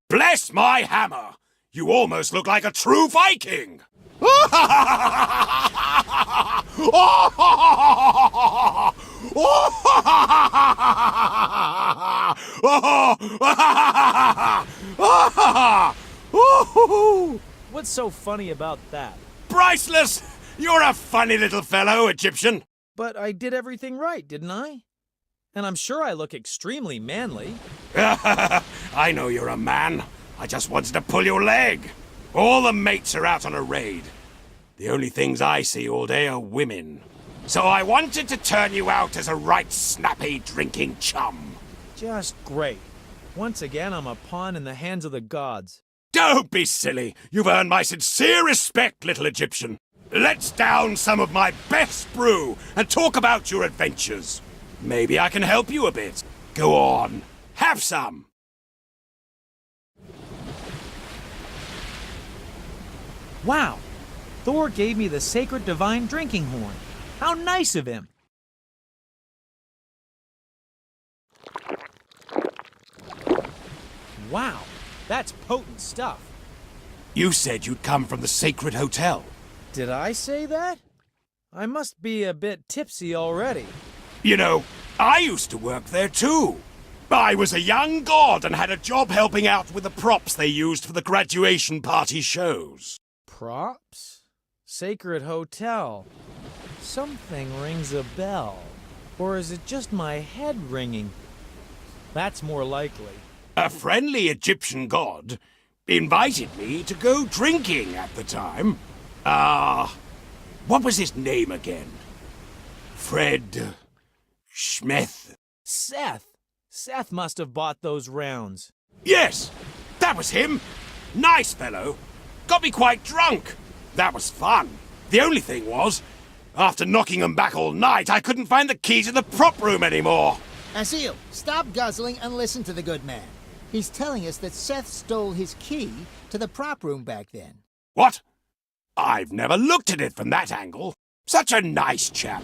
Bless my hammer! You almost look like a true Viking! What's so funny about that? Priceless! You're a funny little fellow, Egyptian. But I did everything right, didn't I? And I'm sure I look extremely manly. I know you're a man. I just wanted to pull your leg. All the mates are out on a raid. The only things I see all day are women. So I wanted to turn you out as a right snappy drinking chum. Just great. Once again, I'm a pawn in the hands of the gods. Don't be silly. You've earned my sincere respect, little Egyptian. Let's down some of my best brew and talk about your adventures. Maybe I can help you a bit. Go on, have some. Wow! Thor gave me the sacred divine drinking horn. How nice of him! Wow, that's potent stuff. You said you'd come from the sacred hotel. Did I say that? I must be a bit tipsy already. You know, I used to work there too. I was a young god and had a job helping out with the props they used for the graduation party shows. Props? Sacred Hotel. Something rings a bell. Or is it just my head ringing? That's more likely. A friendly Egyptian god invited me to go drinking at the time. What was his name again? Fred Schmeth? Seth! Seth must have bought those rounds. Yes, that was him. Nice fellow. Got me quite drunk. That was fun. The only thing was, after knocking them back all night, I couldn't find the key to the prop room anymore. Asil, stop guzzling and listen to the good man. He's telling us that Seth stole his key to the prop room back then. What? I've never looked at it from that angle. Such a nice chap.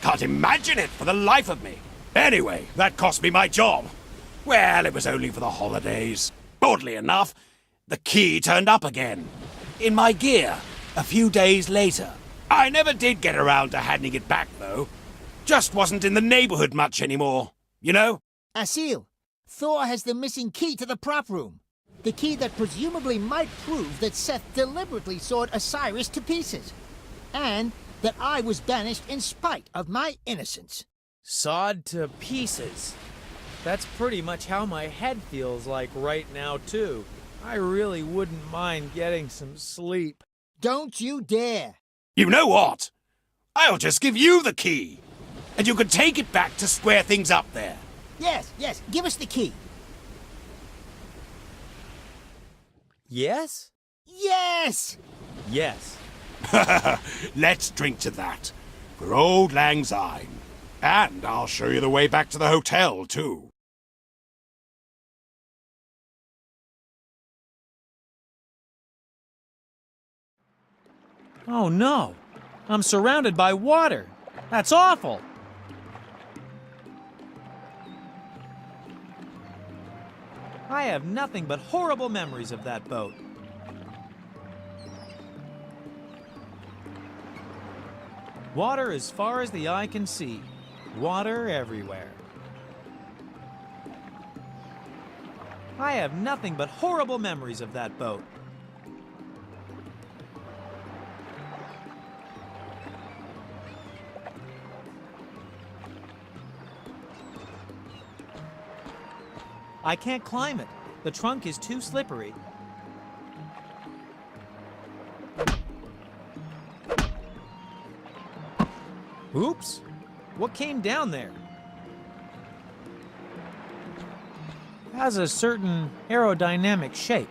Can't imagine it for the life of me. Anyway, that cost me my job. Well, it was only for the holidays. Oddly enough, the key turned up again. In my gear, a few days later. I never did get around to handing it back, though. Just wasn't in the neighborhood much anymore, you know? Asil, Thor has the missing key to the prop room. The key that presumably might prove that Seth deliberately sawed Osiris to pieces. And that I was banished in spite of my innocence. Sawed to pieces. That's pretty much how my head feels like right now, too. I really wouldn't mind getting some sleep. Don't you dare! You know what? I'll just give you the key. And you can take it back to square things up there. Yes, give us the key. Yes? Yes! Yes. Let's drink to that. For Old Lang Syne. And I'll show you the way back to the hotel, too. Oh no! I'm surrounded by water! That's awful! I have nothing but horrible memories of that boat. Water as far as the eye can see. Water everywhere. I have nothing but horrible memories of that boat. I can't climb it. The trunk is too slippery. Oops! What came down there? Has a certain aerodynamic shape.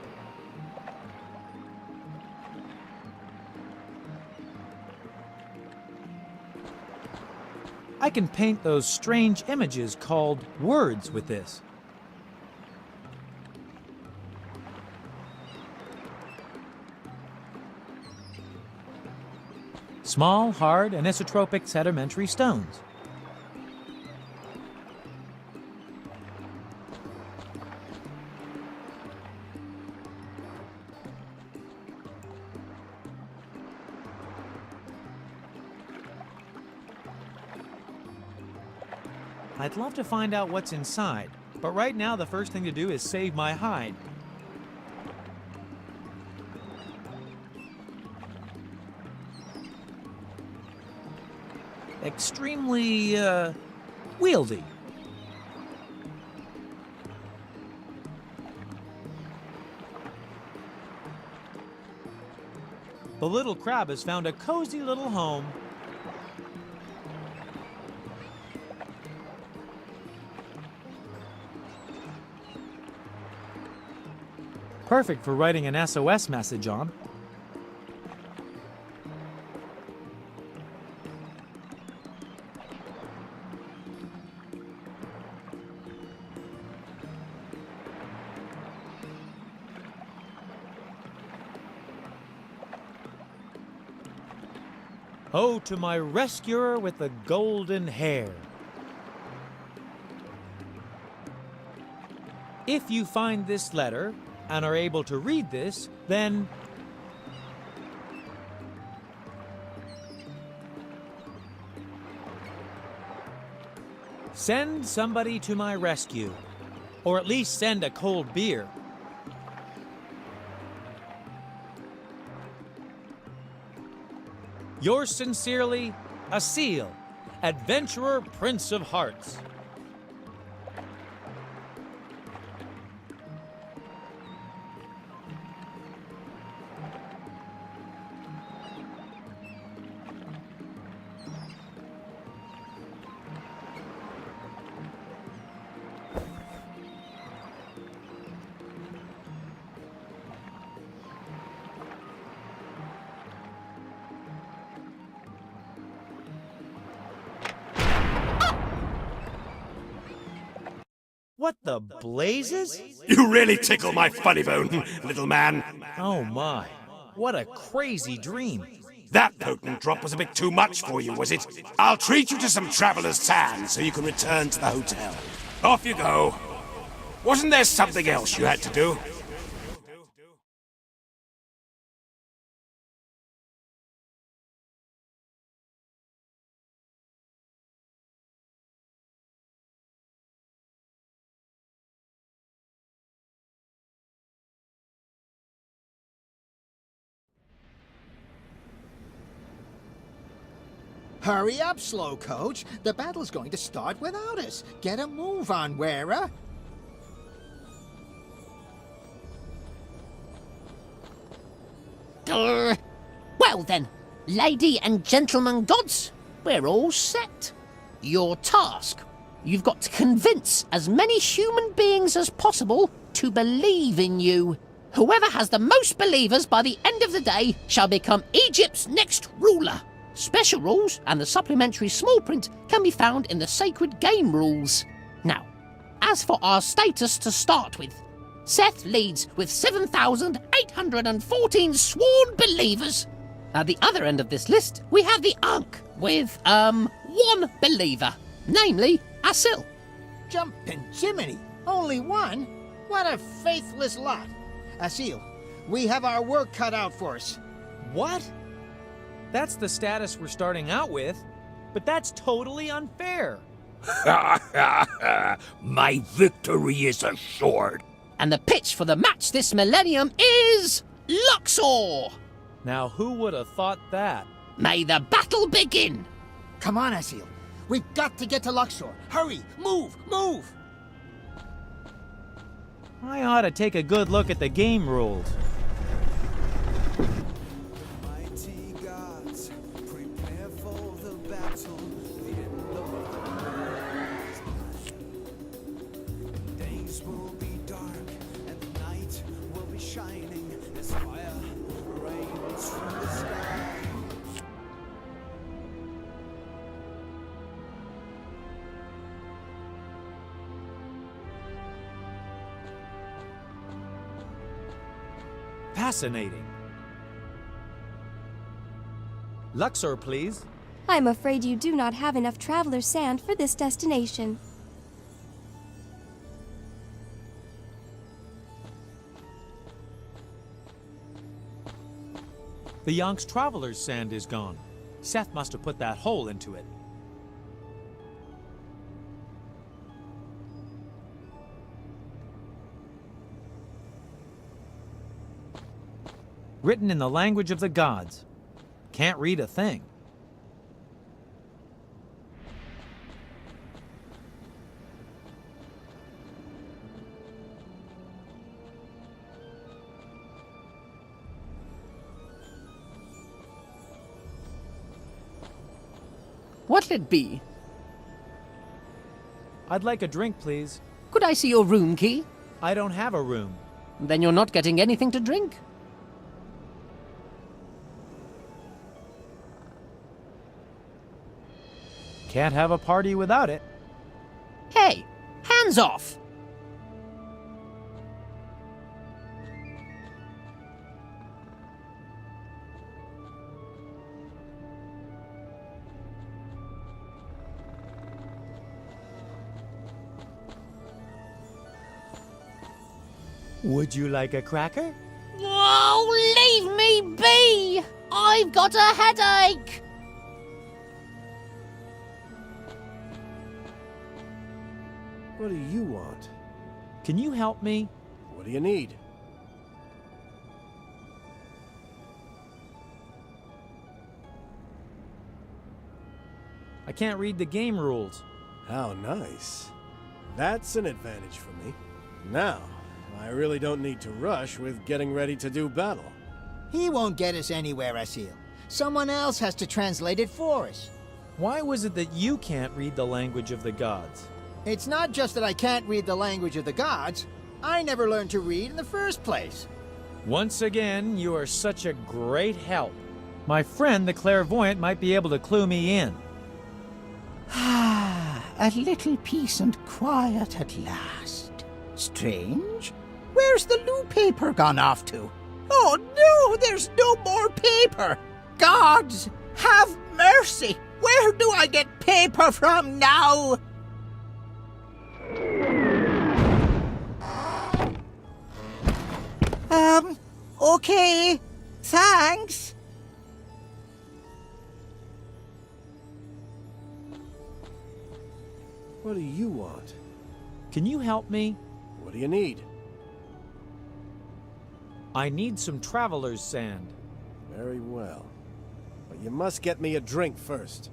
I can paint those strange images called words with this. Small, hard, anisotropic sedimentary stones. I'd love to find out what's inside, but right now the first thing to do is save my hide. Extremely, wieldy. The little crab has found a cozy little home. Perfect for writing an SOS message on. Oh, to my rescuer with the golden hair. If you find this letter and are able to read this, then send somebody to my rescue, or at least send a cold beer. Yours sincerely, a seal, adventurer, Prince of Hearts. What the blazes? You really tickle my funny bone, little man. Oh my, what a crazy dream. That potent drop was a bit too much for you, was it? I'll treat you to some traveler's sand so you can return to the hotel. Off you go. Wasn't there something else you had to do? Hurry up, slow coach. The battle's going to start without us. Get a move on, wearer. Well then, lady and gentlemen gods, we're all set. Your task. You've got to convince as many human beings as possible to believe in you. Whoever has the most believers by the end of the day shall become Egypt's next ruler. Special rules and the supplementary small print can be found in the sacred game rules. Now, as for our status to start with, Seth leads with 7,814 sworn believers. At the other end of this list, we have the Ankh with, one believer, namely Asil. Jumpin' Jiminy! Only one? What a faithless lot. Asil, we have our work cut out for us. What? That's the status we're starting out with, but that's totally unfair. My victory is assured. And the pitch for the match this millennium is Luxor! Now who would have thought that? May the battle begin! Come on, Asil. We've got to get to Luxor. Hurry! Move! Move! I ought to take a good look at the game rules. Mighty gods, prepare for the battle. The end of the world. Days will be dark and the night will be shining as fire rains from the sky. Fascinating. Luxor, please. I'm afraid you do not have enough traveler's sand for this destination. The Ankh's traveler's sand is gone. Seth must have put that hole into it. Written in the language of the gods. Can't read a thing. What'll it be? I'd like a drink, please. Could I see your room key? I don't have a room. Then you're not getting anything to drink. Can't have a party without it. Hey, hands off! Would you like a cracker? Oh, leave me be! I've got a headache! What do you want? Can you help me? What do you need? I can't read the game rules. How nice. That's an advantage for me. Now, I really don't need to rush with getting ready to do battle. He won't get us anywhere, Asil. Someone else has to translate it for us. Why was it that you can't read the language of the gods? It's not just that I can't read the language of the gods. I never learned to read in the first place. Once again, you are such a great help. My friend, the clairvoyant, might be able to clue me in. A little peace and quiet at last. Strange. Where's the loo paper gone off to? Oh no, there's no more paper! Gods, have mercy! Where do I get paper from now? Okay. Thanks. What do you want? Can you help me? What do you need? I need some traveler's sand. Very well. But you must get me a drink first.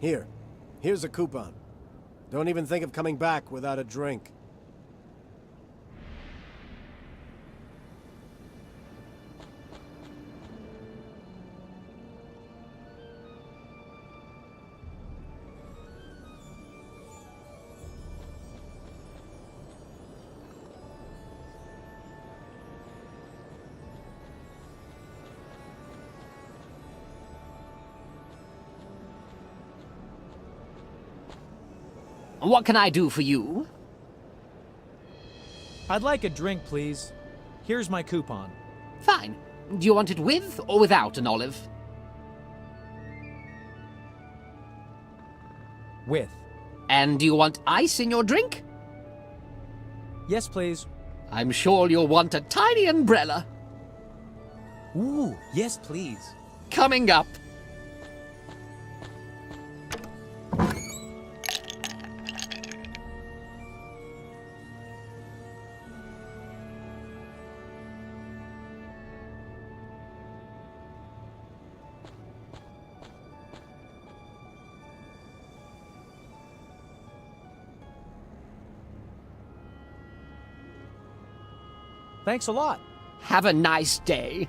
Here's a coupon. Don't even think of coming back without a drink. What can I do for you? I'd like a drink, please. Here's my coupon. Fine. Do you want it with or without an olive? With. And do you want ice in your drink? Yes, please. I'm sure you'll want a tiny umbrella. Ooh, yes, please. Coming up. Thanks a lot. Have a nice day.